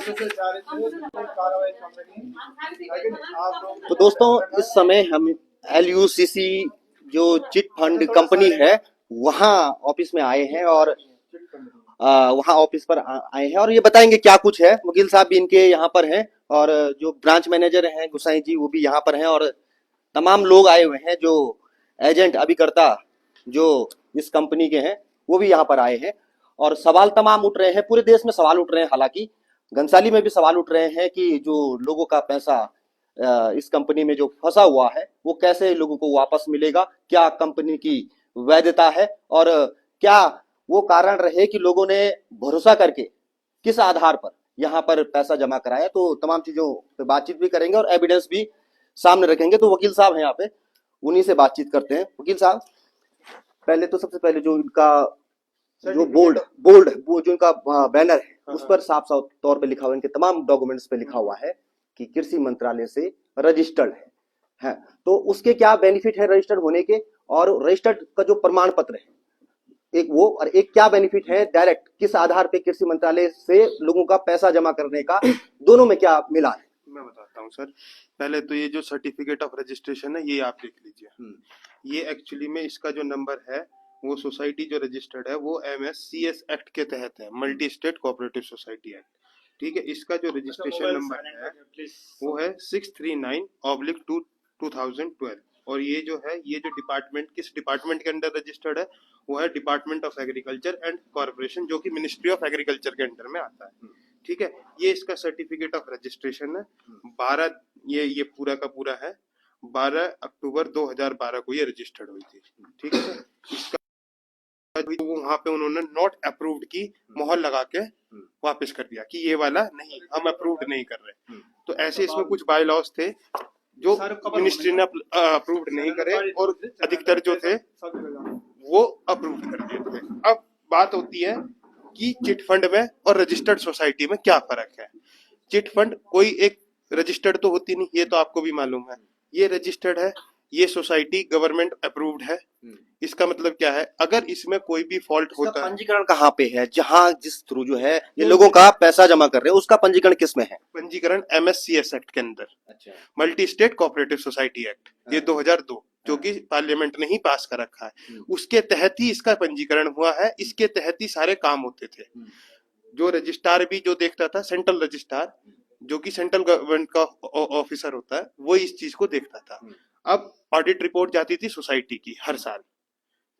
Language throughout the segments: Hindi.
तो दोस्तों इस समय हम LUCC जो चिट फंड कंपनी है वहाँ ऑफिस में आए हैं और वहाँ ऑफिस पर आए हैं और ये बताएंगे क्या कुछ है। वकील साहब भी इनके यहाँ पर हैं और जो ब्रांच मैनेजर हैं गुसाई जी वो भी यहाँ पर हैं और तमाम लोग आए हुए हैं जो एजेंट अभिकर्ता जो इस कंपनी के हैं वो भी यहाँ पर आए हैं और सवाल तमाम उठ रहे हैं। पूरे देश में सवाल उठ रहे हैं, हालांकि घनसाली में भी सवाल उठ रहे हैं कि जो लोगों का पैसा इस कंपनी में जो फंसा हुआ है वो कैसे लोगों को वापस मिलेगा, क्या कंपनी की वैधता है और क्या वो कारण रहे कि लोगों ने भरोसा करके किस आधार पर यहाँ पर पैसा जमा कराया। तो तमाम चीजों पे बातचीत भी करेंगे और एविडेंस भी सामने रखेंगे। तो वकील साहब हैं यहाँ पे, उन्हीं से बातचीत करते हैं। वकील साहब, पहले तो सबसे पहले जो इनका जो बोल्ड वो जो इनका बैनर है उस पर साफ साफ तौर पे लिखा हुआ है, इनके तमाम डॉक्यूमेंट्स पे लिखा हुआ है कि कृषि मंत्रालय से रजिस्टर्ड है। तो उसके क्या बेनिफिट है रजिस्टर्ड होने के, और रजिस्टर्ड का जो प्रमाण पत्र है एक वो, और एक क्या बेनिफिट है डायरेक्ट किस आधार पे कृषि मंत्रालय से लोगों का पैसा जमा करने का, दोनों में क्या मिला है? मैं बताता हूँ सर। पहले तो ये जो सर्टिफिकेट ऑफ रजिस्ट्रेशन है ये आप देख लीजिए। ये एक्चुअली में इसका जो नंबर है वो सोसाइटी जो रजिस्टर्ड है वो MSCS एक्ट के तहत है, multi state cooperative society act. ठीक है, इसका जो रजिस्ट्रेशन नंबर है वो है 639/2012 और ये जो है ये जो डिपार्टमेंट किस डिपार्टमेंट के अंडर रजिस्टर्ड है वो है department of agriculture and corporation, जो कि मिनिस्ट्री ऑफ एग्रीकल्चर के अंडर में आता है। ठीक है, ये इसका सर्टिफिकेट ऑफ रजिस्ट्रेशन है। 12 ये पूरा का पूरा है, 12 अक्टूबर 2012 को ये रजिस्टर्ड हुई थी। ठीक है सर, इसका वहां पे उन्होंने नॉट अप्रूव्ड की मोहर लगा के वापस कर दिया कि ये वाला नहीं, हम अप्रूव्ड नहीं कर रहे। तो ऐसे इसमें कुछ बाय लॉज थे जो मिनिस्ट्री ने अप्रूव्ड नहीं करे और अधिकतर जो थे वो अप्रूव्ड कर दिए थे। अब बात होती है कि चिट फंड में और रजिस्टर्ड सोसाइटी में क्या फर्क है। चिट फंड कोई एक रजिस्टर्ड तो होती नहीं, ये तो आपको भी मालूम है। ये रजिस्टर्ड है, ये सोसाइटी गवर्नमेंट अप्रूव्ड है। इसका मतलब क्या है, अगर इसमें कोई भी फॉल्ट होता है। पंजीकरण कहाँ पे है, जहाँ जिस थ्रू जो है ये लोगों का पैसा जमा कर रहे हैं उसका पंजीकरण किस में है? पंजीकरण MSCS एक्ट के अंदर, multi state cooperative society act, ये 2002 जो कि पार्लियामेंट ने ही पास कर रखा है, उसके तहत ही इसका पंजीकरण हुआ है। इसके तहत ही सारे काम होते थे। जो रजिस्ट्रार भी जो देखता था, सेंट्रल रजिस्ट्रार जो कि सेंट्रल गवर्नमेंट का ऑफिसर होता है, वो इस चीज को देखता था। अब ऑडिट रिपोर्ट जाती थी सोसाइटी की हर साल।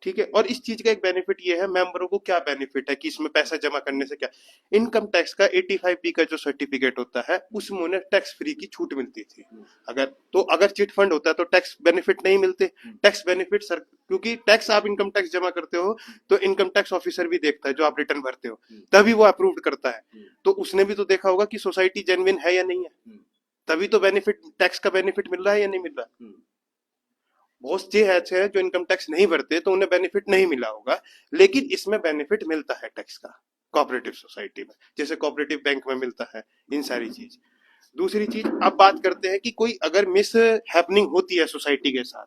ठीक है, और इस चीज का एक बेनिफिट ये है, मेंबरों को क्या बेनिफिट है कि इसमें पैसा जमा करने से क्या, इनकम टैक्स का 85B का जो सर्टिफिकेट होता है उसमें उन्हें टैक्स फ्री की छूट मिलती थी। अगर चिट फंड होता है तो टैक्स बेनिफिट नहीं मिलते। टैक्स बेनिफिट सर, क्योंकि टैक्स आप इनकम टैक्स जमा करते हो तो इनकम टैक्स ऑफिसर भी देखता है जो आप रिटर्न भरते हो, तभी वो अप्रूव करता है। तो उसने भी तो देखा होगा कि सोसाइटी जेन्युइन है या नहीं है, तभी तो बेनिफिट, टैक्स का बेनिफिट मिल रहा है या नहीं मिल रहा। बहुत से ऐसे हैं जो इनकम टैक्स नहीं भरते तो उन्हें बेनिफिट नहीं मिला होगा, लेकिन इसमें बेनिफिट मिलता है टैक्स का कोऑपरेटिव सोसाइटी में, जैसे कोऑपरेटिव बैंक में मिलता है। इन सारी चीज। दूसरी चीज, अब बात करते हैं कि कोई अगर मिस हैपनिंग होती है सोसाइटी के साथ,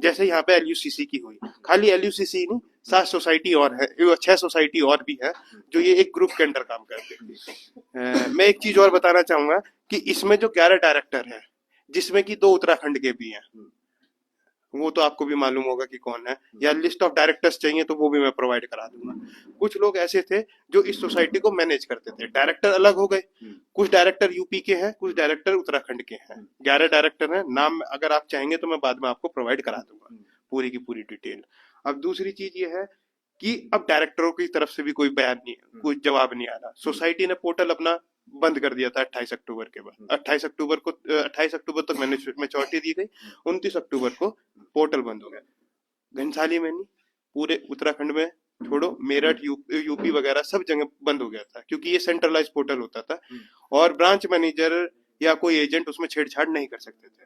जैसे यहाँ पे LUCC की हुई, खाली LUCC नहीं, 7 सोसाइटी और है, 6 सोसाइटी और भी है जो ये एक ग्रुप के अंडर काम करते हैं। मैं एक चीज और बताना चाहूंगा कि इसमें जो 11 डायरेक्टर है, जिसमें कि 2 उत्तराखंड के भी हैं, वो तो आपको भी मालूम होगा कि कौन है, या लिस्ट ऑफ डायरेक्टर्स चाहिए तो वो भी मैं प्रोवाइड करा दूंगा। कुछ लोग ऐसे थे जो इस सोसाइटी को मैनेज करते थे। डायरेक्टर अलग हो गए, कुछ डायरेक्टर यूपी के हैं, कुछ डायरेक्टर उत्तराखंड के हैं। 11 डायरेक्टर हैं, नाम अगर आप चाहेंगे तो मैं बाद में आपको प्रोवाइड करा दूंगा पूरी की पूरी डिटेल। अब दूसरी चीज ये है कि अब डायरेक्टरों की तरफ से भी कोई बयान नहीं, कोई जवाब नहीं आ रहा। सोसाइटी ने पोर्टल अपना बंद कर दिया था 28 अक्टूबर के बाद। 28 अक्टूबर तक मैच्योरिटी दी गई, 29 अक्टूबर को पोर्टल बंद हो गया। घनसाली में नहीं, पूरे उत्तराखंड में छोड़ो, मेरठ यूपी वगैरह सब जगह बंद हो गया था, क्योंकि ये सेंट्रलाइज पोर्टल होता था और ब्रांच मैनेजर या कोई एजेंट उसमें छेड़छाड़ नहीं कर सकते थे।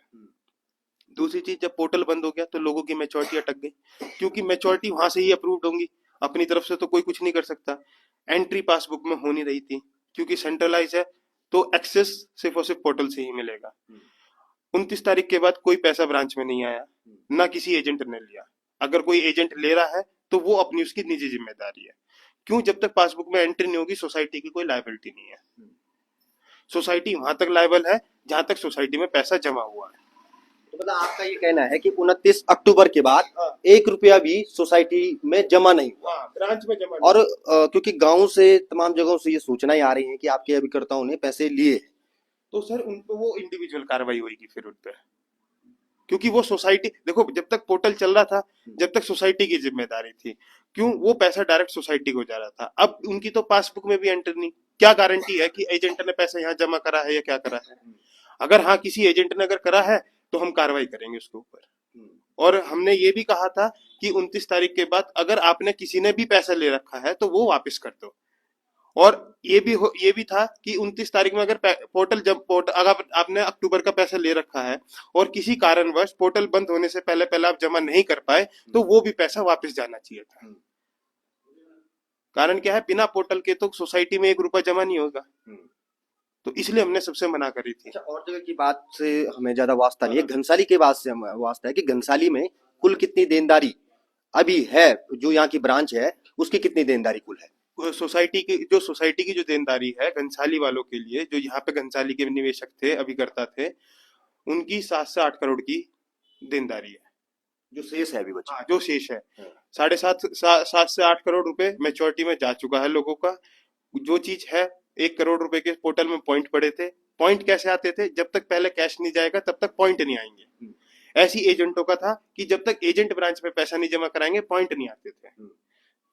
दूसरी चीज, जब पोर्टल बंद हो गया तो लोगों की मैच्योरिटी अटक गई, क्योंकि मैच्योरिटी वहां से ही अप्रूव्ड होंगी, अपनी तरफ से तो कोई कुछ नहीं कर सकता। एंट्री पासबुक में हो नहीं रही थी, क्योंकि सेंट्रलाइज है तो एक्सेस सिर्फ और सिर्फ पोर्टल से ही मिलेगा। 29 तारीख के बाद कोई पैसा ब्रांच में नहीं आया, ना किसी एजेंट ने लिया। अगर कोई एजेंट ले रहा है तो वो अपनी उसकी निजी जिम्मेदारी है। क्यों? जब तक पासबुक में एंट्री नहीं होगी सोसाइटी की कोई लायबिलिटी नहीं है। सोसाइटी वहां तक लायबल है जहां तक सोसाइटी में पैसा जमा हुआ है। तो मतलब आपका ये कहना है कि 29 अक्टूबर के बाद हाँ। 1 रुपया भी सोसाइटी में जमा नहीं हुआ। ब्रांच में जमा और क्योंकि गांव से तमाम जगहों से ये सूचनाएं आ रही हैं कि आपके अभिकर्ताओं ने पैसे लिए, तो सर उन पे वो इंडिविजुअल कार्रवाई होगी फिर उन पे, क्योंकि वो सोसाइटी देखो जब तक पोर्टल चल रहा था जब तक सोसाइटी की जिम्मेदारी थी, क्यों वो पैसा डायरेक्ट सोसाइटी को जा रहा था। अब उनकी तो पासबुक में भी एंटर नहीं, क्या गारंटी है कि एजेंट ने पैसा यहाँ जमा करा है या क्या करा है। अगर हाँ किसी एजेंट ने अगर करा है तो हम कार्रवाई करेंगे उसके ऊपर। और हमने ये भी कहा था कि 29 तारीख के बाद अगर आपने किसी ने भी पैसा ले रखा है तो वो वापस कर दो। और ये भी था कि 29 तारीख में अगर अगर आपने अक्टूबर का पैसा ले रखा है और किसी कारणवश पोर्टल बंद होने से पहले पहले आप जमा नहीं कर पाए तो वो भी पैसा वापस जाना चाहिए था। कारण क्या है, बिना पोर्टल के तो सोसाइटी में 1 रुपया जमा नहीं होगा, तो इसलिए हमने सबसे मना करी थी। अच्छा, और जगह की बात से हमें ज्यादा वास्ता नहीं है, घनसाली के बात से हमें वास्ता है कि घनसाली में कुल कितनी देनदारी अभी है, जो यहाँ की ब्रांच है उसकी कितनी देनदारी कुल है? सोसाइटी की जो देनदारी है घनसाली वालों के लिए, जो यहाँ पे घनसाली के निवेशक थे अभिकर्ता थे, उनकी 7 से 8 करोड़ की देनदारी है जो शेष है अभी बचा। जो शेष है 7 से 8 करोड़ रुपए मैच्योरिटी में जा चुका है लोगों का। जो चीज है 1 करोड़ रुपए के पोर्टल में पॉइंट पड़े थे। पॉइंट कैसे आते थे, जब तक पहले कैश नहीं जाएगा तब तक पॉइंट नहीं आएंगे। ऐसी एजेंटों का था कि जब तक एजेंट ब्रांच में पैसा नहीं जमा कराएंगे पॉइंट नहीं आते थे।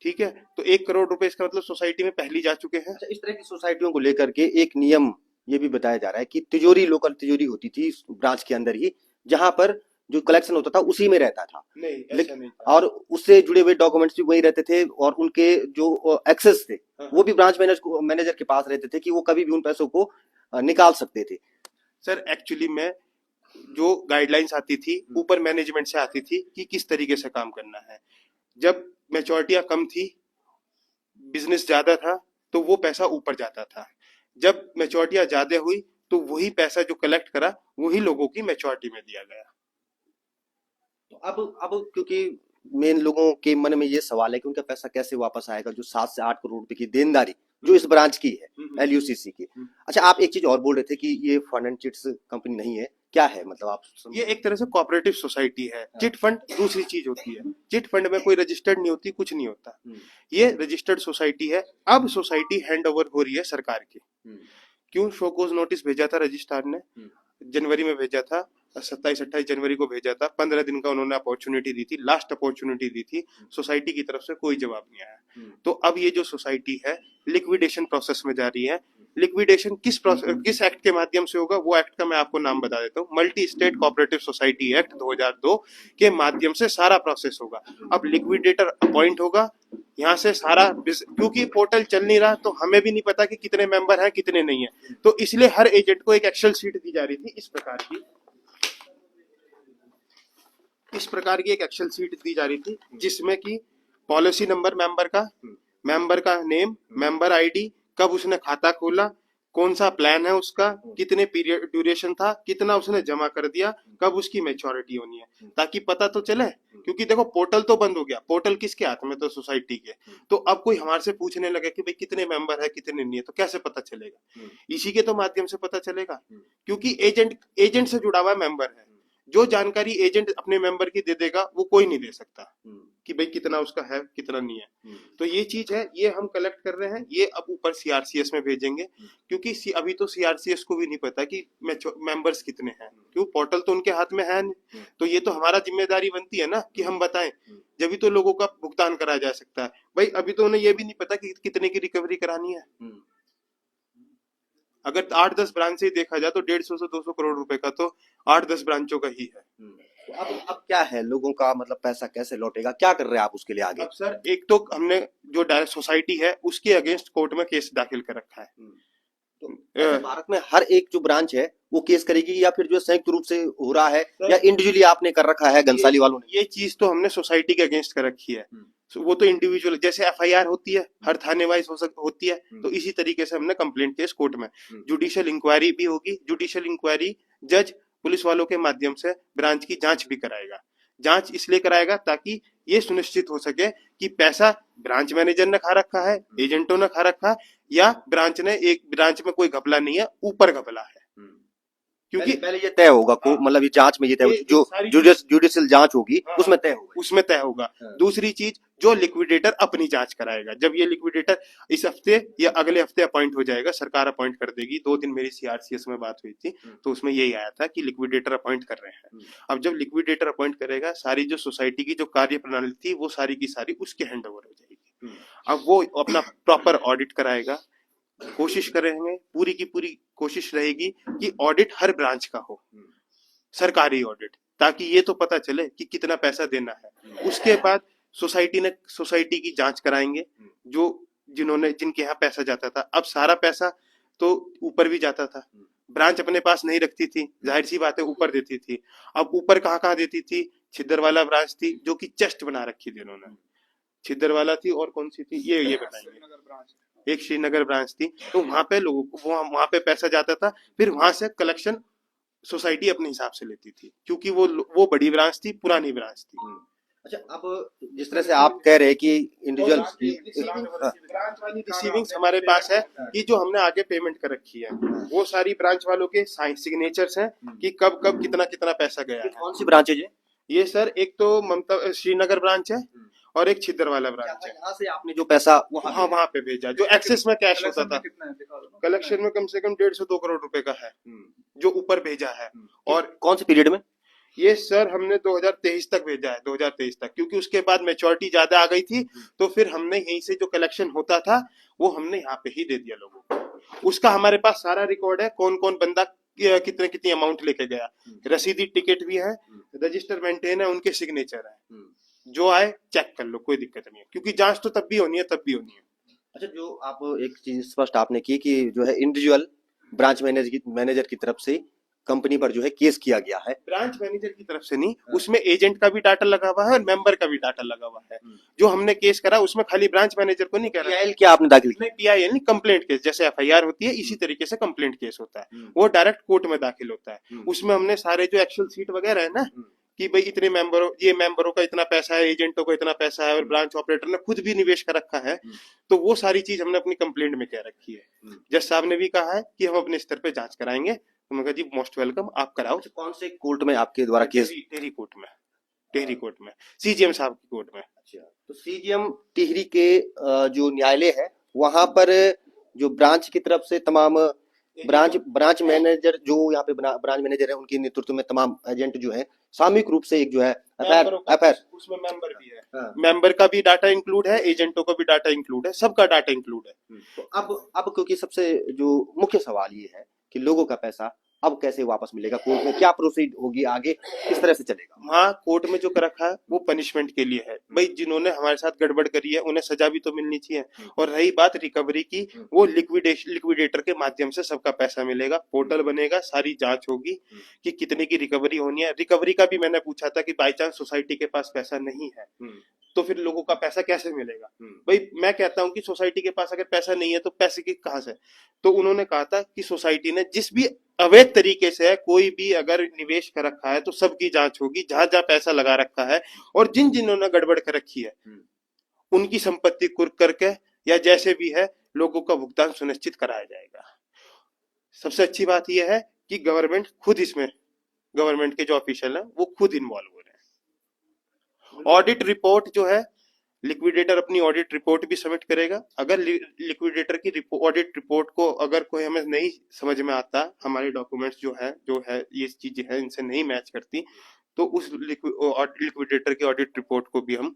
ठीक है, तो 1 करोड़ रुपए इसका मतलब सोसाइटी में पहली जा चुके हैं। अच्छा, इस तरह की सोसाइटियों को लेकर के एक नियम ये भी बताया जा रहा है कि तिजोरी, लोकल तिजोरी होती थी ब्रांच के अंदर ही, जहां पर जो कलेक्शन होता था उसी में रहता था। नहीं, ऐसा नहीं था। और उससे जुड़े हुए डॉक्यूमेंट्स भी वही रहते थे और उनके जो एक्सेस थे वो भी ब्रांच मैनेजर के पास रहते थे कि वो कभी भी उन पैसों को निकाल सकते थे। सर एक्चुअली में जो गाइडलाइंस आती थी ऊपर मैनेजमेंट से आती थी कि किस तरीके से काम करना है। जब मैच्योरिटियां कम थी, बिजनेस ज्यादा था, तो वो पैसा ऊपर जाता था। जब मैच्योरिटियां ज्यादा हुई तो वही पैसा जो कलेक्ट करा वही लोगों की मैच्योरिटी में दिया गया। तो अब क्योंकि मेन लोगों के मन में ये सवाल है कि उनका पैसा कैसे वापस आएगा, जो 7 से 8 करोड़ रुपए की देनदारी जो इस ब्रांच की है LUCC की। अच्छा, आप एक चीज और बोल रहे थे कि ये फंड एंड चिट्स कंपनी नहीं है, क्या है मतलब आप? ये एक तरह से कोऑपरेटिव सोसाइटी है। चिट फंड दूसरी चीज होती है। चिट फंड में कोई रजिस्टर्ड नहीं होती, कुछ नहीं होता। ये रजिस्टर्ड सोसाइटी है। अब सोसाइटी हैंड ओवर हो रही है सरकार की। क्यों शोकोज नोटिस भेजा था रजिस्ट्रार ने, जनवरी में भेजा था, 27-28 जनवरी को भेजा था। 15 दिन का उन्होंने अपॉर्चुनिटी दी थी, लास्ट अपॉर्चुनिटी दी थी। सोसाइटी की तरफ से कोई जवाब नहीं आया। तो अब ये जो सोसाइटी है लिक्विडेशन प्रोसेस में जा रही है। लिक्विडेशन किस एक्ट के माध्यम से होगा, वो एक्ट का मैं आपको नाम बता देता हूँ। Multi state cooperative society act 2002 के माध्यम से सारा प्रोसेस होगा। अब लिक्विडेटर अपॉइंट होगा, यहाँ से सारा, क्योंकि पोर्टल चल नहीं रहा तो हमें भी नहीं पता कि कितने मेंबर हैं कितने नहीं है, तो इसलिए हर एजेंट को एक एक्सेल शीट दी जा रही थी इस प्रकार की एक एक्सेल शीट दी जा रही थी, जिसमें कि पॉलिसी नंबर मेंबर का नेम, मेंबर आईडी, कब उसने खाता खोला, कौन सा प्लान है उसका, कितने पीरियड ड्यूरेशन था, कितना उसने जमा कर दिया, कब उसकी मैच्योरिटी होनी है, ताकि पता तो चले। क्योंकि देखो पोर्टल तो बंद हो गया, पोर्टल किसके हाथ में, तो सोसाइटी के। तो अब कोई हमारे से पूछने लगे कि भाई कितने मेंबर है कितने नहीं है, तो कैसे पता चलेगा? इसी के तो माध्यम से पता चलेगा, क्योंकि एजेंट से जुड़ा हुआ मेंबर है। जो जानकारी एजेंट अपने मेंबर की दे देगा वो कोई नहीं दे सकता कि भाई कितना उसका है कितना नहीं है। तो ये चीज है, ये हम कलेक्ट कर रहे हैं, ये अब ऊपर CRCS में भेजेंगे, क्योंकि अभी तो CRCS को भी नहीं पता कि मेंबर्स कितने हैं, क्यों पोर्टल तो उनके हाथ में है नहीं। तो ये तो हमारा जिम्मेदारी बनती है ना कि हम बताएं, जब भी तो लोगों का भुगतान कराया जा सकता है। भाई अभी तो उन्हें ये भी नहीं पता कि कितने की रिकवरी करानी है। अगर 8-10 ब्रांच से ही देखा जाए तो 150 से 200 करोड़ रुपए का तो 8-10 ब्रांचों का ही है। तो अब क्या है, लोगों का मतलब पैसा कैसे लौटेगा, क्या कर रहे हैं आप उसके लिए आगे? अब सर एक तो हमने जो डायरेक्ट सोसाइटी है उसके अगेंस्ट कोर्ट में केस दाखिल कर रखा है। तो भारत में हर एक जो ब्रांच है वो केस करेगी, या फिर जो संयुक्त रूप से हो रहा है, या इंडिविजुअली आपने कर रखा है घनसाली वालों ने? ये चीज तो हमने सोसाइटी के अगेंस्ट कर रखी है। वो तो इंडिविजुअल, जैसे FIR होती है हर थाने वाइज होती है, तो इसी तरीके से हमने कंप्लेंट केस कोर्ट में, जुडिशियल इंक्वायरी भी होगी। जुडिशियल इंक्वायरी जज पुलिस वालों के माध्यम से ब्रांच की जांच भी कराएगा। जांच इसलिए कराएगा ताकि ये सुनिश्चित हो सके कि पैसा ब्रांच मैनेजर ने खा रखा है, एजेंटों ने खा रखा है, या एक ब्रांच में कोई घपला नहीं है, ऊपर घपला है। क्योंकि पहले ये तय होगा मतलब ये जांच में ये तय ये जो सारी जुडिशियल जांच होगी हाँ, उसमें तय होगा। उसमें तय होगा। हाँ। दूसरी चीज, जो लिक्विडेटर अपनी जांच कराएगा, जब ये लिक्विडेटर इस हफ्ते या अगले हफ्ते अपॉइंट हो जाएगा, सरकार अपॉइंट कर देगी। 2 दिन मेरी सीआरसीएस में बात हुई थी, तो उसमें यही आया था कि लिक्विडेटर अपॉइंट कर रहे हैं। अब जब लिक्विडेटर अपॉइंट करेगा, सारी जो सोसाइटी की जो कार्य प्रणाली थी वो सारी की सारी उसके हैंड ओवर हो जाएगी। अब वो अपना प्रॉपर ऑडिट कराएगा, कोशिश करेंगे, पूरी की पूरी कोशिश रहेगी कि ऑडिट हर ब्रांच का हो, सरकारी ऑडिट, ताकि ये तो पता चले कि कितना पैसा देना है। उसके बाद सोसाइटी की जांच कराएंगे, जो जिनके यहाँ पैसा जाता था। अब सारा पैसा तो ऊपर भी जाता था, ब्रांच अपने पास नहीं रखती थी, जाहिर सी बात है ऊपर देती थी। अब ऊपर कहाँ कहाँ देती थी? छिद्दरवाला ब्रांच थी, जो कि चेस्ट बना रखी थी उन्होंने, छिद्दरवाला थी, और कौन सी थी ये बताएंगे। एक श्रीनगर ब्रांच थी, तो वहां पे लोगों को वहां पे पैसा जाता था, फिर वहां से कलेक्शन सोसाइटी अपने हिसाब से लेती थी, क्योंकि वो बड़ी ब्रांच थी, पुरानी ब्रांच थी। अच्छा, अब जिस तरह से आप कह रहे हैं कि इंडिविजुअल ब्रांच वाली रिसीविंग्स हमारे पास है कि जो हमने आगे पेमेंट कर रखी है, वो सारी ब्रांच वालों के सिग्नेचर्स हैं कि कब कब कितना कितना पैसा गया है। कौन सी ब्रांच है ये सर, एक तो ममता श्रीनगर ब्रांच है, और एक छिद्दरवाला ब्रांच है। यहाँ से आपने जो पैसा वहां पे भेजा, जो एक्सेस में कैश होता था। कलेक्शन में कम से कम 150-2 करोड़ रुपए का है, जो ऊपर भेजा है। और कौन से पीरियड में? ये सर हमने 2023 तक भेजा है, 2023 तक, क्योंकि उसके बाद मैच्योरिटी ज्यादा आ गई थी, तो फिर हमने यहीं से जो कलेक्शन होता था वो हमने यहाँ पे ही दे दिया लोगों को। उसका हमारे पास सारा रिकॉर्ड है, कौन कौन बंदा कितने कितनी अमाउंट लेके गया, रसीदी टिकट भी है, रजिस्टर मेंटेन है, उनके सिग्नेचर है। जो आए चेक कर लो, कोई दिक्कत नहीं है, क्योंकि जांच तो तब भी होनी है, तब भी होनी है। अच्छा, जो आप एक चीज स्पष्ट आपने की कि जो है इंडिविजुअल ब्रांच मैनेजर की तरफ से कंपनी पर जो है केस किया गया है। ब्रांच मैनेजर की तरफ से नहीं, उसमें एजेंट का भी डाटा लगा हुआ है और मेंबर का भी डाटा लगा हुआ है। जो हमने केस करा उसमें खाली ब्रांच मैनेजर को नहीं कह रहा। PIL क्या आपने दाखिल किया? PIL नहीं, कंप्लेंट केस, जैसे FIR होती है इसी तरीके से कंप्लेंट केस होता है, वो डायरेक्ट कोर्ट में दाखिल होता है। उसमें हमने सारे जो एक्चुअल सीट वगैरह है ना, कि भाई इतने मेंबरों का इतना पैसा है, एजेंटों का इतना पैसा है, और ब्रांच ऑपरेटर ने खुद भी निवेश कर रखा है, तो वो सारी चीज हमने अपनी कंप्लेंट में कह रखी है। जज साहब ने भी कहा है कि हम अपने स्तर पे जांच कराएंगे, तो मैं कहा जी मोस्ट वेलकम, आप कराओ। कौन से कोर्ट में आपके द्वारा केस? टेहरी कोर्ट में, CGM साहब की कोर्ट में। अच्छा, तो CGM टिहरी के जो न्यायालय है वहां पर जो ब्रांच की तरफ से तमाम ब्रांच मैनेजर, जो यहाँ पे ब्रांच मैनेजर है, उनके नेतृत्व में तमाम एजेंट जो है सामूहिक रूप से एक जो है FIR, उसमें मेंबर भी है। हाँ। मेंबर का भी डाटा इंक्लूड है, एजेंटों का भी डाटा इंक्लूड है, सबका डाटा इंक्लूड है। तो अब क्योंकि सबसे जो मुख्य सवाल ये है कि लोगों का पैसा अब कैसे वापस मिलेगा, कोर्ट में क्या प्रोसीड होगी आगे, किस तरह से चलेगा? हाँ, कोर्ट में जो कर रखा है वो पनिशमेंट के लिए है भाई, जिन्होंने हमारे साथ गड़बड़ करी है उन्हें सजा भी तो मिलनी चाहिए। और रही बात रिकवरी की, वो लिक्विडेटर के माध्यम से सबका पैसा मिलेगा, पोर्टल बनेगा, सारी जांच होगी कि कितने की रिकवरी होनी है। रिकवरी का भी मैंने पूछा था कि बाई चांस सोसाइटी के पास पैसा नहीं है तो फिर लोगों का पैसा कैसे मिलेगा। भाई मैं कहता हूं कि सोसाइटी के पास अगर पैसा नहीं है तो पैसे की कहां से? तो उन्होंने कहा था कि सोसाइटी ने जिस भी अवैध तरीके से है, कोई भी अगर निवेश कर रखा है तो सबकी जांच होगी, जहां जहां पैसा लगा रखा है, और जिन्होंने गड़बड़ कर रखी है उनकी संपत्ति कुर्क करके या जैसे भी है लोगों का भुगतान सुनिश्चित कराया जाएगा। सबसे अच्छी बात यह है कि गवर्नमेंट खुद इसमें, गवर्नमेंट के जो ऑफिशियल है वो खुद इन्वॉल्व हो रहे हैं। ऑडिट रिपोर्ट जो है, लिक्विडेटर अपनी ऑडिट रिपोर्ट भी सबमिट करेगा। अगर लिक्विडेटर की ऑडिट रिपोर्ट को अगर कोई हमें नहीं समझ में आता, हमारे डॉक्यूमेंट्स जो है ये चीजें हैं इनसे नहीं मैच करती, तो उस लिक्विडेटर की ऑडिट रिपोर्ट को भी हम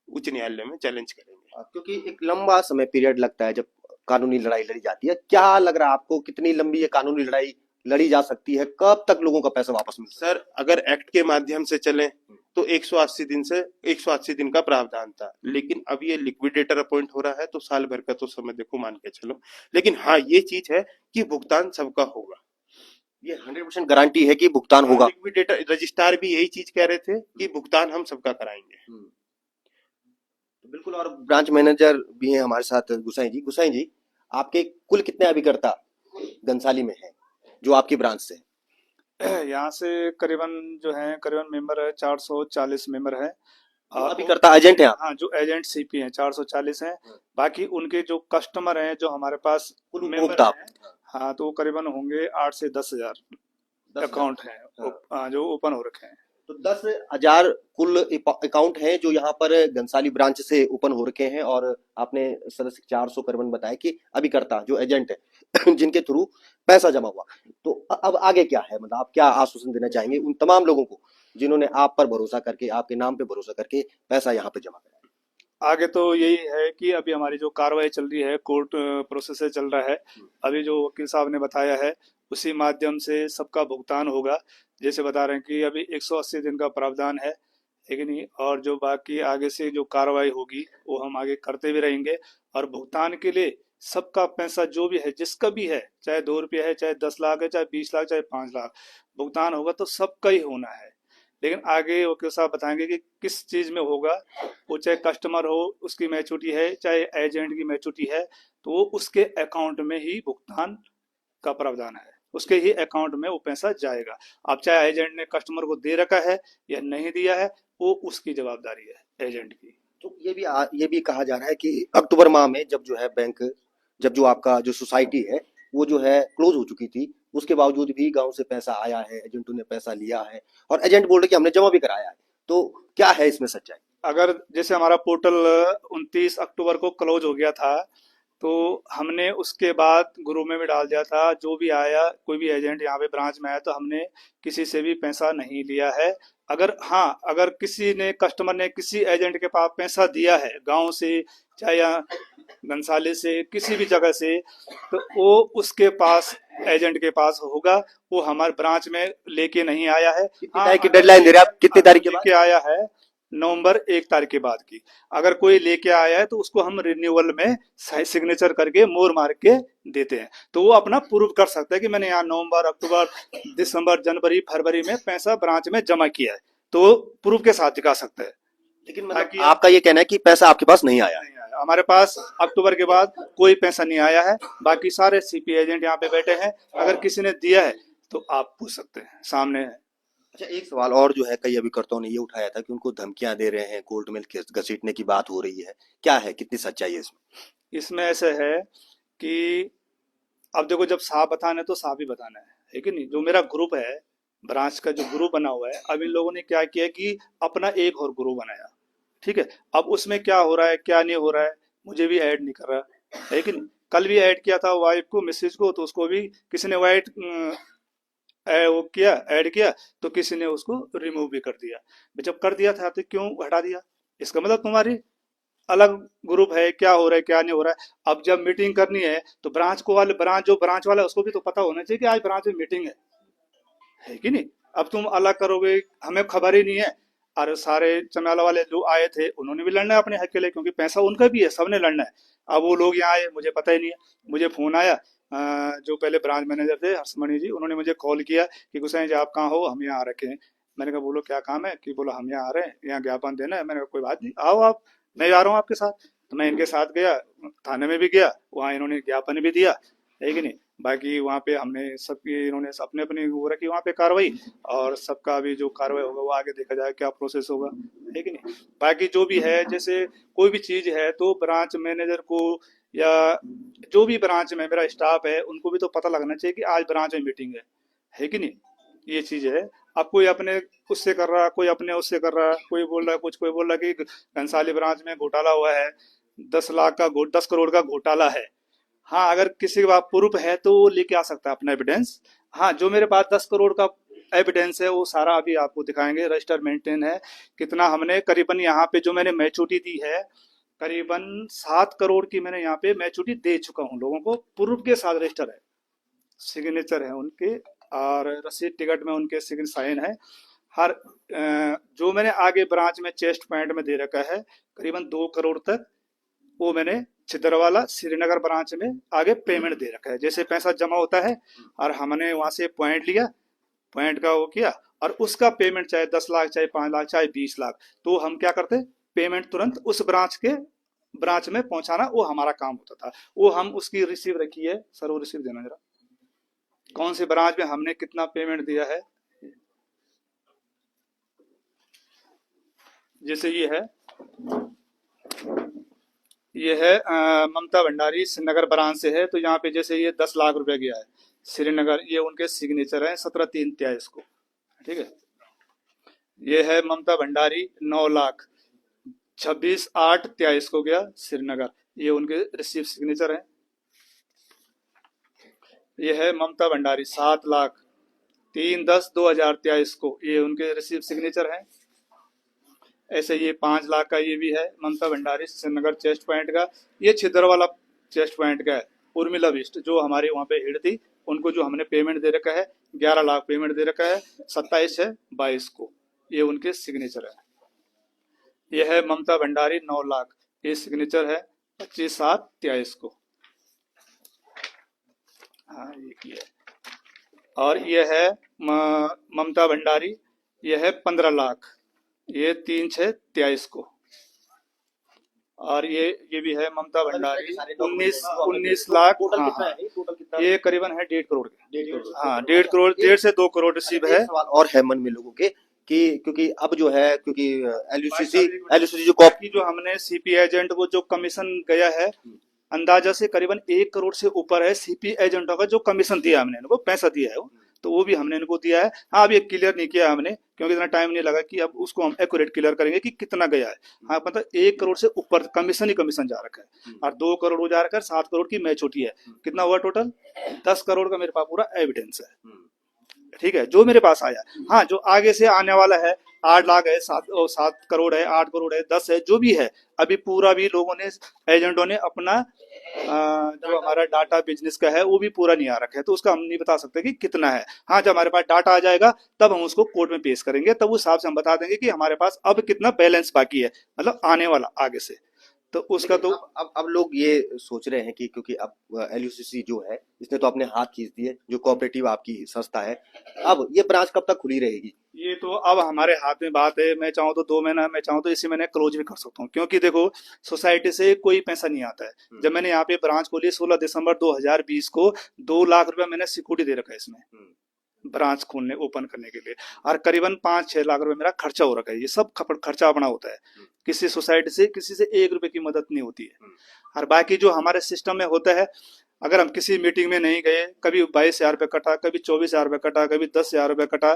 उच्च न्यायालय में चैलेंज करेंगे। क्योंकि एक लंबा समय पीरियड लगता है जब कानूनी लड़ाई लड़ी जाती है। क्या लग रहा है आपको, कितनी लंबी ये कानूनी लड़ाई लड़ी जा सकती है, कब तक लोगों का पैसा वापस मिल सकता है? सर, अगर एक्ट के माध्यम से चले तो 180 दिन का प्रावधान था, लेकिन अब ये लिक्विडेटर अपॉइंट हो रहा है तो साल भर का तो समय देखो मान के चलो। लेकिन हाँ, ये चीज है कि भुगतान सबका होगा, ये 100% गारंटी है कि भुगतान होगा। लिक्विडेटर रजिस्ट्रार भी यही चीज कह रहे थे कि भुगतान हम सबका कराएंगे। बिल्कुल। और ब्रांच मैनेजर भी हैं हमारे साथ, गुसाई जी, आपके कुल कितने अभिकर्ता घनसाली में हैं जो आपकी ब्रांच से? यहाँ से करीबन मेंबर है 440 मेंबर है, तो अभी करता एजेंट है आप? हाँ, जो एजेंट सीपी हैं 440 हैं। बाकी उनके जो कस्टमर हैं, जो हमारे पास कुल मेंबर उपभोक्ता हैं, हाँ, तो वो करीबन होंगे 8 से 10,000 अकाउंट हैं, जो ओपन हो रखे हैं। तो 10,000 कुल अकाउंट हैं जो यहाँ पर घनसाली ब्रांच से ओपन हो रखे हैं। और आपने सदस्य 400 करीबन बताया कि अभी करता जो एजेंट है जिनके थ्रू पैसा जमा हुआ। तो अब आगे क्या है, मतलब आप क्या आश्वासन देना चाहेंगे उन तमाम लोगों को जिन्होंने आप पर भरोसा करके, आपके नाम पे भरोसा करके पैसा यहाँ पे जमा कराया? आगे तो यही है कि अभी हमारी जो कार्रवाई चल रही है, कोर्ट प्रोसेस से चल रहा है। अभी जो वकील साहब ने बताया है उसी माध्यम से सबका भुगतान होगा। जैसे बता रहे हैं कि अभी 180 दिन का प्रावधान है कि नहीं, और जो बाकी आगे से जो कार्रवाई होगी वो हम आगे करते भी रहेंगे। और भुगतान के लिए सबका पैसा जो भी है, जिसका भी है, चाहे 2 रुपया है, चाहे 10 लाख है, चाहे 20 लाख, चाहे 5 लाख, भुगतान होगा तो सबका ही होना है। लेकिन आगे वकील साहब बताएंगे कि किस चीज में होगा। वो चाहे कस्टमर हो, उसकी मैच्योरिटी है, चाहे एजेंट की मैच्योरिटी है, तो वो उसके अकाउंट में ही भुगतान का प्रावधान है, उसके ही अकाउंट में वो पैसा जाएगा। अब चाहे एजेंट ने कस्टमर को दे रखा है या नहीं दिया है, वो उसकी जवाबदारी है, एजेंट की। तो ये भी कहा जा रहा है कि अक्टूबर माह में जब जो है बैंक, जब जो आपका जो सोसाइटी है वो जो है क्लोज हो चुकी थी, उसके बावजूद भी गांव से पैसा आया है, एजेंटों ने पैसा लिया है और एजेंट बोल रहे कि हमने जमा भी कराया है। तो क्या है इसमें सच्चाई? अगर जैसे हमारा पोर्टल 29 अक्टूबर को क्लोज हो गया था, तो हमने उसके बाद ग्रुप में भी डाल दिया था, जो भी आया, कोई भी एजेंट यहाँ पे ब्रांच में आया तो हमने किसी से भी पैसा नहीं लिया है। अगर हाँ, अगर किसी ने, कस्टमर ने किसी एजेंट के पास पैसा दिया है गांव से, चाहे यहाँ घनसाली से, किसी भी जगह से, तो वो उसके पास, एजेंट के पास होगा। वो हमारे ब्रांच में लेके नहीं आया है। हाँ, की डेडलाइन दे रहे हैं आप, कितनी तारीख के बाद? लेके आया है नवंबर 1 तारीख के बाद की। अगर कोई लेके आया है तो उसको हम रिन्यूअल में सिग्नेचर करके, मोर मार के देते हैं, तो वो अपना प्रूव कर सकता है कि मैंने यहाँ नवंबर, अक्टूबर, दिसंबर, जनवरी, फरवरी में पैसा ब्रांच में जमा किया है, तो वो प्रूफ के साथ दिखा सकता है। लेकिन मतलब आपका ये कहना है कि पैसा आपके पास नहीं आया? नहीं आया हमारे पास, अक्टूबर के बाद कोई पैसा नहीं आया है। बाकी सारे सीपी एजेंट यहाँ पे बैठे हैं, अगर किसी ने दिया है तो आप पूछ सकते हैं, सामने है। अच्छा, एक सवाल और जो है, कई अभिकर्ताओं ने ये उठाया था कि उनको धमकियां दे रहे हैं, कोर्ट में घसीटने की बात हो रही है, क्या है, कितनी सच्चाई है इसमें? इसमें ऐसे है कि अब देखो, जब साहब बताना है तो साहब ही बताना है कि नहीं। जो मेरा ग्रुप है, ब्रांच का जो ग्रुप बना हुआ है, अब इन लोगों ने क्या किया कि अपना एक और ग्रुप बनाया, ठीक है। अब उसमें क्या हो रहा है, क्या नहीं हो रहा है, मुझे भी ऐड नहीं कर रहा है कि नहीं। कल भी ऐड किया था वाइफ को, मिसेज को, तो उसको भी किसी ने वाइट वो किया, ऐड किया, तो किसी ने उसको रिमूव भी कर दिया। जब कर दिया था तो क्यों हटा दिया? इसका मतलब तुम्हारी अलग ग्रुप है, क्या हो रहा है, क्या नहीं हो रहा है। अब जब मीटिंग करनी है तो ब्रांच वाला है, उसको भी तो पता होना चाहिए कि आज ब्रांच में मीटिंग है कि नहीं। अब तुम अलग करोगे, हमें खबर ही नहीं है। और सारे चमेला वाले जो आए थे उन्होंने भी लड़ना है अपने हक के लिए, क्योंकि पैसा उनका भी है, सबने लड़ना है। अब वो लोग यहाँ आए, मुझे पता ही नहीं है। मुझे फोन आया, जो पहले ब्रांच मैनेजर थे हर्षमणि जी, उन्होंने मुझे कॉल किया कि गुसाई जी आप कहाँ हो, हम यहाँ आ रखे हैं। मैंने कहा बोलो क्या काम है? कि बोलो हम यहाँ आ रहे हैं, यहाँ ज्ञापन देना है। मैंने कहा कोई बात नहीं, आओ आप, मैं आ रहा हूँ आपके साथ। तो मैं इनके साथ गया, थाने में भी गया, वहाँ इन्होंने ज्ञापन भी दिया, है कि नहीं। बाकी वहाँ पे हमने सबकी, इन्होंने अपने अपनी वो रखी वहाँ पे कार्रवाई, और सबका भी जो कार्रवाई होगा वो आगे देखा जाए क्या प्रोसेस होगा, है कि नहीं। बाकी जो भी है, जैसे कोई भी चीज है तो ब्रांच मैनेजर को, या जो भी ब्रांच में मेरा स्टाफ है, उनको भी तो पता लगना चाहिए कि आज ब्रांच में मीटिंग है कि नहीं। ये चीज है। अब कोई अपने उससे कर रहा, कोई अपने उससे कर रहा, कोई बोल रहा है कुछ, कोई बोल रहा है कि घनसाली ब्रांच में घोटाला हुआ है, 10 लाख का 10 करोड़ का घोटाला है। हाँ, अगर किसी के पास प्रूफ है तो वो लेके आ सकता है अपना एविडेंस। हाँ, जो मेरे पास 10 करोड़ का एविडेंस है वो सारा अभी आपको दिखाएंगे, रजिस्टर मेंटेन है। कितना हमने करीबन यहाँ पे जो मैंने मैच्योरिटी दी है, करीबन 7 करोड़ की मैंने यहाँ पे मैच्योरिटी दे चुका हूँ लोगों को, प्रूफ के साथ रजिस्टर है, सिग्नेचर है उनके, और रसीद टिकट में उनके सिग्न साइन है। हर जो मैंने आगे ब्रांच में चेस्ट पॉइंट में दे रखा है करीबन 2 करोड़ तक, वो मैंने छिदरवाला श्रीनगर ब्रांच में आगे पेमेंट दे रखा है। जैसे पैसा जमा होता है और हमने वहां से पॉइंट लिया, पॉइंट का वो किया, और उसका पेमेंट चाहे 10 लाख, चाहे 5 लाख, चाहे 20 लाख, तो हम क्या करते, पेमेंट तुरंत उस ब्रांच में पहुंचाना, वो हमारा काम होता था। वो हम उसकी रिसीव रखी है सर, वो रिसीव देना जरा, कौन सी ब्रांच में हमने कितना पेमेंट दिया है। जैसे ये है ममता भंडारी श्रीनगर ब्रांच से है, तो यहाँ पे जैसे ये 10 लाख रुपए गया है श्रीनगर, ये उनके सिग्नेचर है 17/3/23 को, ठीक है। ये है ममता भंडारी 9 लाख 26/8/23 को गया श्रीनगर, ये उनके रिसीव सिग्नेचर है। ये है ममता भंडारी 7 लाख 3/10/2023 को, ये उनके रिसीव सिग्नेचर है। ऐसे ये 5 लाख का ये भी है ममता भंडारी श्रीनगर चेस्ट पॉइंट का, ये छिद्र वाला चेस्ट पॉइंट का है। उर्मिला बिष्ट जो हमारे वहाँ पे हेड थी, उनको जो हमने पेमेंट दे रखा है 11 लाख पेमेंट दे रखा है 27/6/22 को, ये उनके सिग्नेचर है। ये है ममता भंडारी 9 लाख, ये सिग्नेचर है 25/7/23 को, हाँ ये है। और ये है ममता भंडारी, ये है 15 लाख, ये 3/6/23 को। और ये भी है ममता भंडारी 19 लाख, हाँ, ये करीबन है 1.5 करोड़ के, हाँ 1.5 करोड़, 1.5 से 2 करोड़ रिसीव है। सवाल और है मन में लोगों के कि क्योंकि अब जो है, क्योंकि एलयूसीसी जो कॉपी जो हमने सीपी एजेंट को जो कमीशन गया है, अंदाजा से करीबन 1 करोड़ से ऊपर है सीपी एजेंटों का जो कमीशन दिया हमने इनको, पैसा दिया है वो, तो वो भी हमने इनको दिया है। हाँ अब ये क्लियर नहीं किया हमने, क्योंकि इतना टाइम नहीं लगा कि अब उसको हम एक्यूरेट क्लियर करेंगे कि कितना गया है। हाँ मतलब 1 करोड़ से ऊपर कमीशन ही कमीशन जा रखा है, और 2 करोड़ हो जा रखा है, 7 करोड़ की मैच्योरिटी है। कितना हुआ टोटल? 10 करोड़ का मेरे पास पूरा एविडेंस है, ठीक है, जो मेरे पास आया। हाँ जो आगे से आने वाला है 8 लाख है, 7 करोड़ है, 8 करोड़ है, 10 है, जो भी है, अभी पूरा भी लोगों ने, एजेंटों ने अपना जो हमारा डाटा बिजनेस का है वो भी पूरा नहीं आ रखा है, तो उसका हम नहीं बता सकते कि कितना है। हाँ जब हमारे पास डाटा आ जाएगा तब हम उसको कोर्ट में पेश करेंगे, तब उस हिसाब से हम बता देंगे कि हमारे पास अब कितना बैलेंस बाकी है, मतलब आने वाला आगे से। तो उसका तो अब लोग ये सोच रहे हैं कि क्योंकि अब एलयूसीसी जो है इसने तो अपने हाथ खींच दिए, जो कोऑपरेटिव आपकी संस्था है, अब ये ब्रांच कब तक खुली रहेगी? ये तो अब हमारे हाथ में बात है। मैं चाहूँ तो 2 महीना, मैं चाहूँ तो इसी महीने क्लोज भी कर सकता हूँ, क्योंकि देखो सोसाइटी से कोई पैसा नहीं आता है। जब मैंने यहाँ पे ब्रांच खोली 16 दिसंबर 2020 को, 2 लाख रुपया मैंने सिक्योरिटी दे रखा है इसमें ब्रांच खोलने, ओपन करने के लिए, और करीबन 5-6 लाख रुपए मेरा खर्चा हो रखा है। ये सब खर्चा अपना होता है, किसी सोसाइटी से किसी से 1 रुपए की मदद नहीं होती है। और बाकी जो हमारे सिस्टम में होता है, अगर हम किसी मीटिंग में नहीं गए, कभी 22,000 रुपये कटा, कभी 24,000 रुपये कटा, कभी 10,000 रुपये कटा,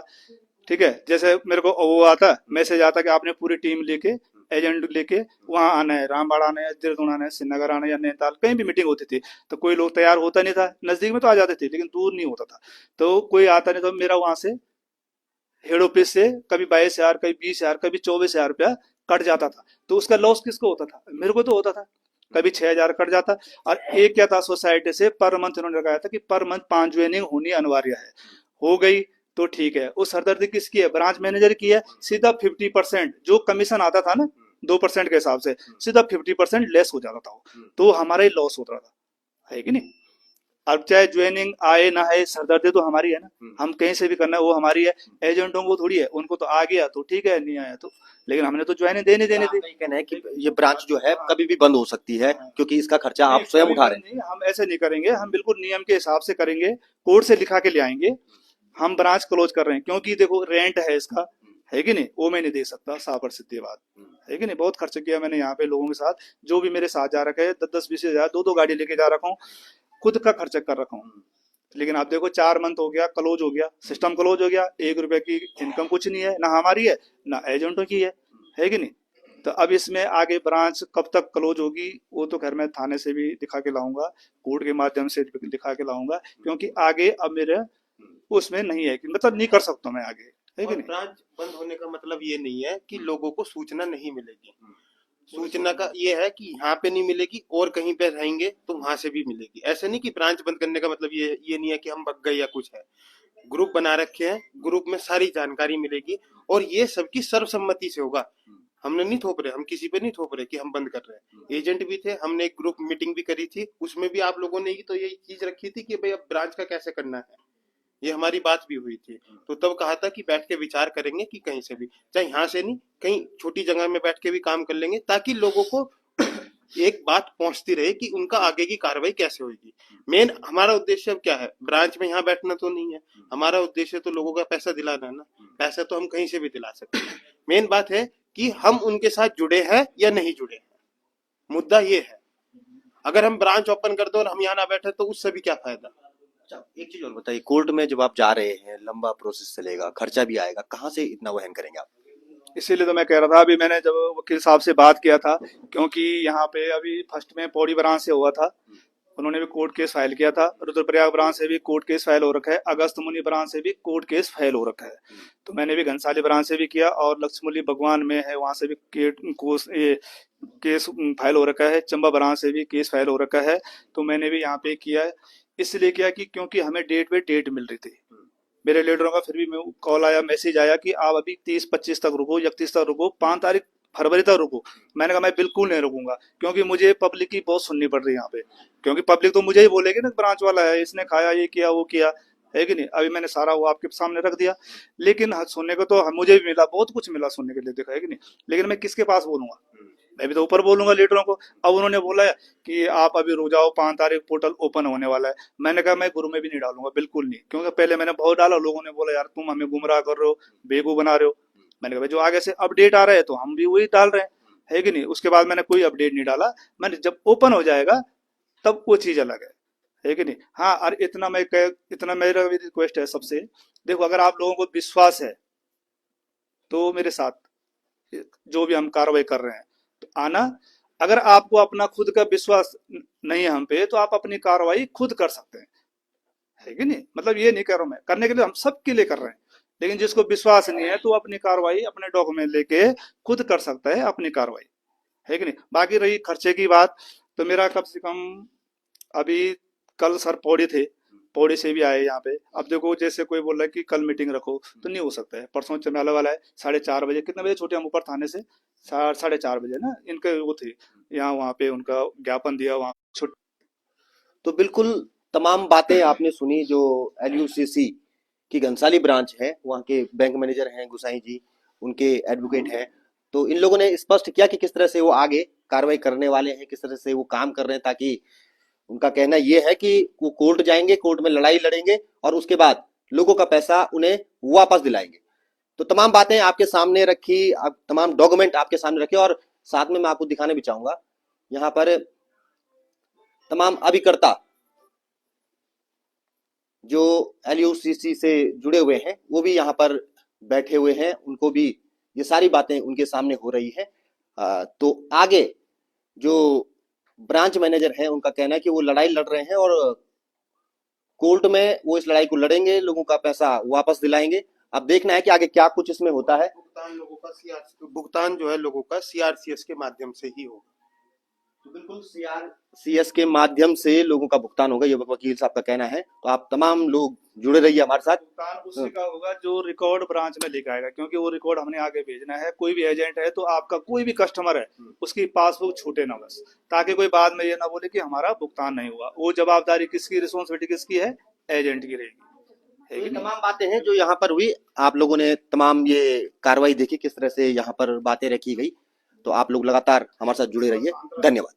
ठीक है। जैसे मेरे को वो आता मैसेज आता कि आपने पूरी टीम लेके, एजेंट लेके वहां आना है, रामबाड़ा आना है, देहरादून आना है, श्रीनगर आना है या नैनीताल, कहीं भी मीटिंग होती थी तो कोई लोग तैयार होता नहीं था। नजदीक में तो आ जाते थे लेकिन दूर नहीं होता था, तो कोई आता नहीं। तो मेरा वहां से हेड ऑफिस से कभी 22,000, कभी 20,000, कभी 24,000 रुपया कट जाता था। तो उसका लॉस किसको होता था? मेरे को तो होता था। कभी 6,000 कट जाता। और एक क्या था, सोसाइटी से पर मंथ उन्होंने लगाया था कि पर मंथ 5 ज्वाइनिंग होनी अनिवार्य है। हो गई तो ठीक है। उस सरदर्दी किसकी है? ब्रांच मैनेजर की है। सीधा 50% जो कमीशन आता था ना 2% के हिसाब से, सीधा 50% लेस हो जाता था, तो हमारा ही लॉस होता था, है कि नहीं? अब चाहे ज्वाइनिंग आए ना आए, सरदर्दी तो हमारी है ना, हम कहीं से भी करना है वो हमारी है। एजेंटों को थोड़ी है, उनको तो आ गया तो ठीक है, नहीं आया तो, लेकिन हमने तो ज्वाइनिंग देनी थी। कहना है कि ये ब्रांच जो है कभी भी बंद हो सकती है, क्योंकि इसका खर्चा आप स्वयं उठा रहे हैं। हम ऐसे नहीं करेंगे, हम बिल्कुल नियम के हिसाब से करेंगे, कोर्ट से लिखा के ले आएंगे। हम ब्रांच क्लोज कर रहे हैं क्योंकि देखो रेंट है इसका, है कि नहीं, वो मैं नहीं दे सकता, सापर सिद्धि बात है कि नहीं। बहुत खर्च किया मैंने यहाँ पे लोगों के साथ, जो भी मेरे साथ जा रखा है, 10-20 हजार, 2 गाड़ी लेके जा रखा हूँ, खुद का खर्च कर रखा हूँ। लेकिन आप देखो 4 मंथ हो गया, क्लोज हो गया, सिस्टम क्लोज हो गया, 1 रुपए की इनकम कुछ नहीं है, ना हमारी है ना एजेंटों की है कि नहीं। तो अब इसमें आगे ब्रांच कब तक क्लोज होगी वो तो खैर मैं थाने से भी दिखा के लाऊंगा, कोर्ट के माध्यम से दिखा के लाऊंगा, क्योंकि आगे अब मेरे उसमें नहीं है कि मतलब नहीं कर सकता मैं आगे, है कि नहीं। ब्रांच बंद होने का मतलब ये नहीं है कि लोगों को सूचना नहीं मिलेगी। सूचना का ये है कि यहाँ पे नहीं मिलेगी और कहीं पे रहेंगे तो वहां से भी मिलेगी। ऐसे नहीं कि ब्रांच बंद करने का मतलब ये नहीं है कि हम भग गए या कुछ है। ग्रुप बना रखे हैं, ग्रुप में सारी जानकारी मिलेगी और ये सबकी सर्वसम्मति से होगा। हमने नहीं थोप रहे, हम किसी पे नहीं थोप रहे कि हम बंद कर रहे हैं। एजेंट भी थे, हमने एक ग्रुप मीटिंग भी करी थी, उसमें भी आप लोगों ने ही तो यही चीज रखी थी कि भाई अब ब्रांच का कैसे करना है, ये हमारी बात भी हुई थी। तो तब कहा था कि बैठ के विचार करेंगे कि कहीं से भी, चाहे यहाँ से नहीं कहीं छोटी जगह में बैठ के भी काम कर लेंगे, ताकि लोगों को एक बात पहुंचती रहे कि उनका आगे की कार्रवाई कैसे होगी। मेन हमारा उद्देश्य अब क्या है, ब्रांच में यहाँ बैठना तो नहीं है, हमारा उद्देश्य तो लोगों का पैसा दिलाना है ना। पैसा तो हम कहीं से भी दिला सकते हैं। मेन बात है कि हम उनके साथ जुड़े हैं या नहीं जुड़े हैं। मुद्दा ये है, अगर हम ब्रांच ओपन कर दो और हम यहाँ ना बैठे तो उससे भी क्या फायदा। अच्छा, एक चीज और बताइए, कोर्ट में जब आप जा रहे हैं लंबा प्रोसेस चलेगा, खर्चा भी आएगा, कहाँ से इतना वहन करेंगे आप? इसीलिए तो मैं कह रहा था, अभी मैंने जब वकील साहब से बात किया था, क्योंकि यहाँ पे अभी फर्स्ट में पौड़ी ब्रांच से हुआ था, उन्होंने भी कोर्ट केस फाइल किया था, रुद्रप्रयाग ब्रांच से भी कोर्ट केस फाइल हो रखा है, अगस्त मुनि ब्रांच से भी कोर्ट केस फाइल हो रखा है। तो मैंने भी घनसाली ब्रांच से भी किया और लक्ष्मली भगवान में है वहां से भी केस फाइल हो रखा है, चंबा ब्रांच से भी केस फाइल हो रखा है। तो मैंने भी यहाँ पे किया है, इसलिए किया कि क्योंकि हमें डेट पे डेट मिल रही थी मेरे लीडरों का, फिर भी कॉल आया, मैसेज आया कि आप अभी 30-25 तक रुको, 31 तक रुको, 5 तारीख फरवरी तक रुको। मैंने कहा मैं बिल्कुल नहीं रुकूंगा, क्योंकि मुझे पब्लिक की बहुत सुननी पड़ रही है यहाँ पे, क्योंकि पब्लिक तो मुझे ही बोलेगी ना, ब्रांच वाला है, इसने खाया, ये किया, वो किया, है कि नहीं। अभी मैंने सारा वो आपके सामने रख दिया, लेकिन सुनने को तो मुझे भी मिला, बहुत कुछ मिला सुनने के लिए, देखा है कि नहीं, लेकिन मैं किसके पास बोलूंगा, मैं भी तो ऊपर बोलूंगा लीडरों को। अब उन्होंने बोला है कि आप अभी रुक जाओ, 5 तारीख पोर्टल ओपन होने वाला है। मैंने कहा मैं गुरु में भी नहीं डालूंगा, बिल्कुल नहीं, क्योंकि पहले मैंने बहुत डाला, लोगों ने बोला यार तुम हमें गुमराह कर रहे हो, बेवकूफ बना रहे हो। मैंने कहा भाई जो आगे से अपडेट आ रहा है तो हम भी वही डाल रहे हैं, है कि नहीं। उसके बाद मैंने कोई अपडेट नहीं डाला, मैंने जब ओपन हो जाएगा तब वो चीज अलग है कि नहीं। हाँ, और इतना मेरा भी रिक्वेस्ट है सबसे, देखो अगर आप लोगों को विश्वास है तो मेरे साथ जो भी हम कार्रवाई कर रहे हैं तो आना। अगर आपको अपना खुद का विश्वास नहीं है हम पे, तो आप अपनी कार्रवाई खुद कर सकते हैं, है कि नहीं। मतलब ये नहीं कर रहा हूं मैं, करने के लिए हम सबके लिए कर रहे हैं, लेकिन जिसको विश्वास नहीं है तो अपनी कार्रवाई अपने डॉक्यूमेंट लेके खुद कर सकता है अपनी कार्रवाई, है कि नहीं। बाकी रही खर्चे की बात, तो मेरा कम से कम अभी कल सर पौड़ी थे, पौड़ी से भी आए यहाँ पे। अब देखो जैसे कोई बोल रहा है कि कल मीटिंग रखो, तो नहीं हो सकता है, परसों चमेला वाला है 4:30 बजे, कितने बजे छूटे हम ऊपर थाने से, 4:30 बजे ना, इनके वो थे यहाँ, वहाँ पे उनका ज्ञापन दिया, वहाँ छुट। तो बिल्कुल तमाम बातें आपने सुनी, जो LUCC की घनसाली ब्रांच है, वहाँ के बैंक मैनेजर हैं गुसाई जी, उनके एडवोकेट हैं। तो इन लोगों ने स्पष्ट किया कि किस तरह से वो आगे कार्रवाई करने वाले हैं, किस तरह से वो काम कर रहे हैं, ताकि उनका कहना ये है कि वो कोर्ट जाएंगे, कोर्ट में लड़ाई लड़ेंगे और उसके बाद लोगों का पैसा उन्हें वापस दिलाएंगे। तो तमाम बातें आपके सामने रखी, तमाम डॉक्यूमेंट आपके सामने रखे, और साथ में मैं आपको दिखाने भी चाहूंगा, यहाँ पर तमाम अभिकर्ता जो LUCC से जुड़े हुए हैं वो भी यहाँ पर बैठे हुए हैं, उनको भी ये सारी बातें उनके सामने हो रही है। तो आगे जो ब्रांच मैनेजर है उनका कहना है कि वो लड़ाई लड़ रहे हैं और कोर्ट में वो इस लड़ाई को लड़ेंगे, लोगों का पैसा वापस दिलाएंगे। अब देखना है कि आगे क्या कुछ इसमें होता है। भुगतान जो है लोगों का CRCS के माध्यम से ही होगा। तो बिल्कुल CRCS के माध्यम से लोगों का भुगतान होगा, ये वकील साहब का कहना है। तो आप तमाम लोग जुड़े रहिए हमारे साथ। भुगतान उसी का होगा जो रिकॉर्ड ब्रांच में लेकर आएगा, क्योंकि वो रिकॉर्ड हमने आगे भेजना है। कोई भी एजेंट है तो आपका कोई भी कस्टमर है उसकी पासबुक छूटे ना बस, ताकि कोई बाद में ये ना बोले कि हमारा भुगतान नहीं हुआ। वो जवाबदारी किसकी, रिस्पॉन्सिबिलिटी किसकी है, एजेंट की रहेगी। तो ये तमाम बातें हैं जो यहाँ पर हुई, आप लोगों ने तमाम ये कार्रवाई देखी, किस तरह से यहाँ पर बातें रखी गई। तो आप लोग लगातार हमारे साथ जुड़े रहिए। धन्यवाद।